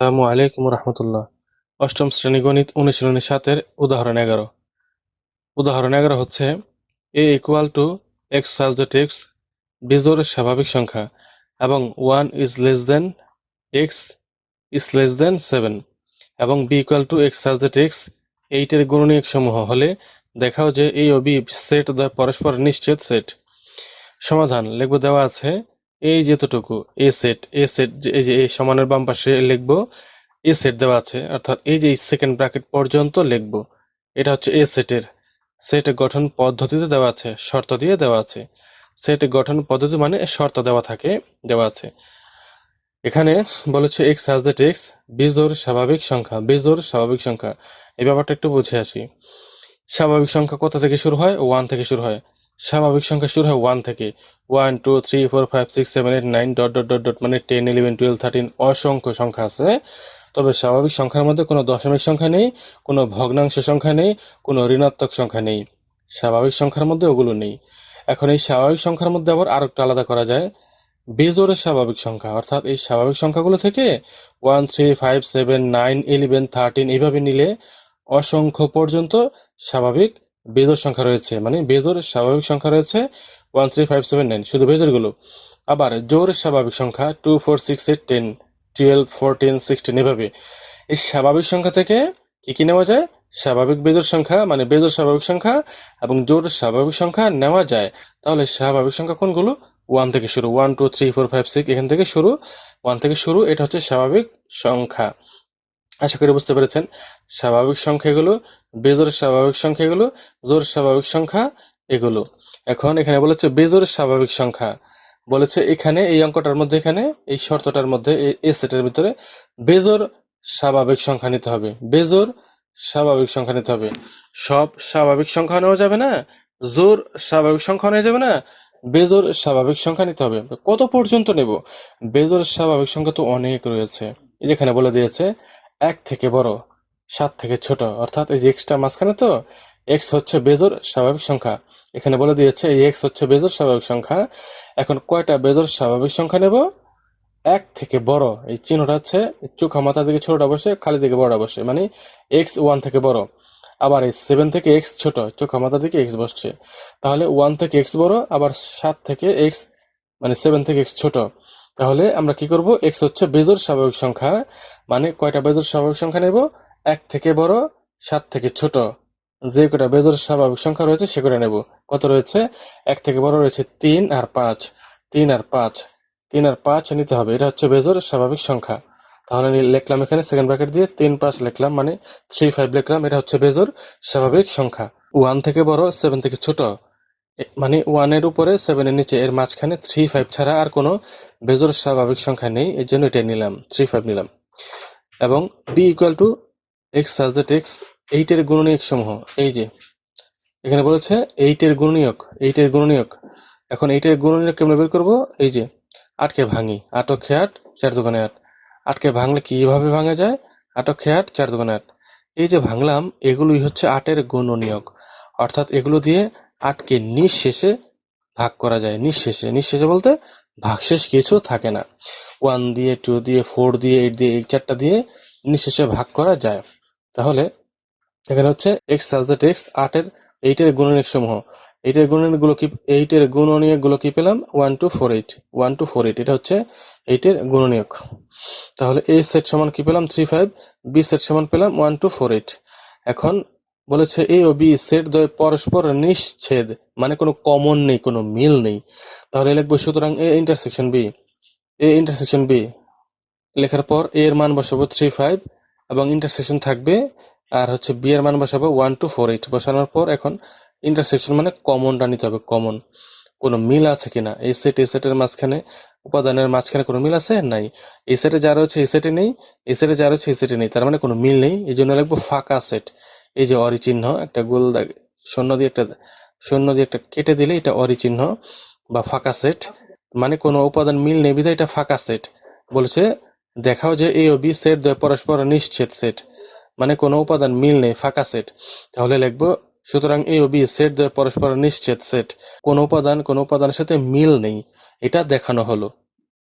আসসালামু আলাইকুম রহমতুল্লাহ। অষ্টম শ্রেণী গণিত অনুশীলনী 7-এর উদাহরণ 11। উদাহরণ 11 হচ্ছে এ equal to X such that x বিজোড় স্বাভাবিক সংখ্যা এবং 1 এক্স ইজ লেস দেন 7 এবং B equal to X such that X 8-এর গুণনীয়ক সমূহ হলে দেখাও যে এ ও বি সেট দ্বয় পরস্পর নিশ্চিত সেট। সমাধান লিখব, দেওয়া আছে এই যেতটুকু এ সেট এই যে এই সমানের বাম পাশে লিখব এ সেট দেওয়া আছে, অর্থাৎ এই যে সেকেন্ড ব্র্যাকেট পর্যন্ত লিখব। এটা হচ্ছে এ সেটের সেট গঠন পদ্ধতিতে দেওয়া আছে, শর্ত দিয়ে দেওয়া আছে। সেট গঠন পদ্ধতি মানে শর্ত দেওয়া থাকে, দেওয়া আছে। এখানে বলেছে এক্স হ্যাজ দ্যাট এক্স বিজোড় স্বাভাবিক সংখ্যা। এই ব্যাপারটা একটু বুঝে আসি। স্বাভাবিক সংখ্যা কোথা থেকে শুরু হয়? 1 থেকে শুরু হয়। স্বাভাবিক সংখ্যা শুরু হয় 1 থেকে। 1 2 3 4 5 6 7 8 9 ডট ডট ডট ডট মানে 10 11 12 13 অসংখ্য সংখ্যা আছে। তবে স্বাভাবিক সংখ্যার মধ্যে কোনো দশমিক সংখ্যা নেই, কোনো ভগ্নাংশ সংখ্যা নেই, কোনো ঋণাত্মক সংখ্যা নেই। স্বাভাবিক সংখ্যার মধ্যে ওগুলো নেই। এখন এই স্বাভাবিক সংখ্যার মধ্যে আবার আরেকটু আলাদা করা যায়, বেজোড়ের স্বাভাবিক সংখ্যা। অর্থাৎ এই স্বাভাবিক সংখ্যাগুলো থেকে 1 3 5 7 9 11 13 এইভাবে নিলে অসংখ্য পর্যন্ত স্বাভাবিক বেজোড় সংখ্যা রয়েছে, মানে বেজোড় স্বাভাবিক সংখ্যা রয়েছে 1 3 5 7 9, শুধু বেজোড়গুলো। আবার জোড় স্বাভাবিক সংখ্যা 2 4 6 8 10 12 14 16 এভাবে। এই স্বাভাবিক সংখ্যা থেকে কি কি নেওয়া যায়? স্বাভাবিক বেজোড় সংখ্যা মানে বেজোড় স্বাভাবিক সংখ্যা এবং জোড় স্বাভাবিক সংখ্যা নেওয়া যায়। তাহলে স্বাভাবিক সংখ্যা কোনগুলো? 1 থেকে শুরু, 1 2 3 4 5 6 এখান থেকে শুরু, 1 থেকে শুরু, এটা হচ্ছে স্বাভাবিক সংখ্যা। আশা করি বুঝতে পেরেছেন। স্বাভাবিক সংখ্যা এগুলো, বেজোড় স্বাভাবিক সংখ্যা এগুলো, জোড় স্বাভাবিক সংখ্যা এগুলো। এখন এখানে বলেছে বেজোড় স্বাভাবিক সংখ্যা, বলেছে এখানে এই অঙ্কটার মধ্যে, এখানে এই শর্তটার মধ্যে এই সেটের ভিতরে বেজোড় স্বাভাবিক সংখ্যা নিতে হবে, বেজোড় স্বাভাবিক সংখ্যা নিতে হবে। সব স্বাভাবিক সংখ্যা নেওয়া যাবে না, জোড় স্বাভাবিক সংখ্যা নেওয়া যাবে না, বেজোড় স্বাভাবিক সংখ্যা নিতে হবে। কত পর্যন্ত নেব? বেজোড় স্বাভাবিক সংখ্যা তো অনেক রয়েছে। এখানে বলে দিয়েছে 1 থেকে বড়, 7 থেকে ছোট, অর্থাৎ এই যে এক্সটা মাঝখানে, তো এক্স হচ্ছে বেজোড় স্বাভাবিক সংখ্যা। এখানে বলে দিয়েছে এই এক্স হচ্ছে বেজোড় স্বাভাবিক সংখ্যা। এখন কয়টা বেজোড় স্বাভাবিক সংখ্যা নেব? 1 থেকে বড়, এই চিহ্নটা হচ্ছে চোখা মাথার দিকে ছোটটা বসে, খালি দিকে বড়টা বসে, মানে এক্স 1 থেকে বড়। আবার এই 7 থেকে এক্স ছোট, চোখা মাথার দিকে এক্স বসছে, তাহলে 1 থেকে এক্স বড়, আবার 7 থেকে এক্স মানে 7 থেকে এক্স ছোট। তাহলে আমরা কি করব? এক্স হচ্ছে বেজোড় স্বাভাবিক সংখ্যা, মানে কয়টা বেজোড় স্বাভাবিক সংখ্যা নেব? 1 থেকে বড়, 7 থেকে ছোট, যে কটা বেজোড় স্বাভাবিক সংখ্যা রয়েছে সে কটা নেব। কত রয়েছে? 1 থেকে বড় রয়েছে 3 আর 5, 3 আর 5, 3 আর 5 নিতে হবে। এটা হচ্ছে বেজোড় স্বাভাবিক সংখ্যা। তাহলে আমি লিখলাম এখানে সেকেন্ড ব্র্যাকেট দিয়ে 3 5 লিখলাম, মানে 3 5 লিখলাম। এটা হচ্ছে বেজোড় স্বাভাবিক সংখ্যা। 1 থেকে বড়, 7 থেকে ছোট, মানে 1 এর উপরে 7 এর নিচে, এর মাঝখানে 3 5 ছাড়া আর কোনো বেজোড় স্বাভাবিক সংখ্যা নেই, এর জন্য এটা নিলাম, 3 5 নিলাম। এবং B equal to x such that x 8 এর গুণনীয়ক সমূহ। এই যে এখানে বলেছে 8 এর গুণনীয়ক, 8 এর গুণনীয়ক। এখন 8 এর গুণনীয়ক কেমনে বের করব? এই যে 8 কে ভাঙি, 8 অক্ষে 8, 4 দুগুণে 8। 8 কে ভাঙলে কিভাবে ভাঙা যায়? 8 অক্ষে 8, 4 দুগুণে 8। এই যে ভাঙলাম, এগুলোই হচ্ছে 8 এর গুণনীয়ক। অর্থাৎ এগুলো দিয়ে 8 কে নিঃশেষে ভাগ করা যায়। নিঃশেষে, নিঃশেষে বলতে ভাগশেষ কিছু থাকে না। 1 দিয়ে, 2 দিয়ে, 4 দিয়ে, 8 দিয়ে, এই চারটা দিয়ে নিঃশেষে ভাগ করা যায়। তাহলে এখানে হচ্ছে এক্স সাজ দ্যাট এক্স 8 এর গুণনীয়ক সমূহ। 8 এর গুণনীয়ক গুলো কি? 8 এর গুণনীয়ক গুলো কি পেলাম? 1 2 4 8, 1 2 4 8, এটা হচ্ছে 8 এর গুণনীয়ক। তাহলে এ সেট সমান কি পেলাম? 3 5, বি সেট সমান পেলাম 1 2 4 8। এখন বলেছে এ ও বি সেট দ্বয় পরস্পর নিশ্ছেদ, মানে কোনো কমন নেই, কোনো মিল নেই। তাহলে লিখবো সুতরাং A intersection B, A intersection B লেখার পর এ এর মান বসাবো 3 5 এবং ইন্টারসেকশন থাকবে, আর হচ্ছে বি এর মান বসাবো 1 2 4 8। বসানোর পর এখন ইন্টারসেকশন মানে কমনটা নিতে হবে, কমন কোনো মিল আছে কিনা। এই সেটের মাঝখানে, উপাদানের মাঝখানে কোনো মিল আছে? নাই। এই সেটে যা রয়েছে এই সেটে নেই, এই সেটে যা রয়েছে এই সেটে নেই, তার মানে কোনো মিল নেই। এই জন্য লিখবো ফাঁকা সেট। এই যে অরি চিহ্ন, একটা গোল দাগ, শূন্য দিয়ে একটা কেটে দিলে এটা অরি চিহ্ন বা ফাঁকা সেট, মানে কোনো উপাদান মিল নেই বিধায় এটা ফাঁকা সেট। বলেছে দেখাও যে এ ও বি সেট দ্বয় পরস্পর নিশ্ছেদ সেট, মানে কোনো উপাদান মিল নেই, ফাঁকা সেট। তাহলে লিখবো সুতরাং এ ও বি সেট দ্বয় পরস্পর নিশ্ছেদ সেট, কোনো উপাদানের সাথে মিল নেই, এটা দেখানো হলো।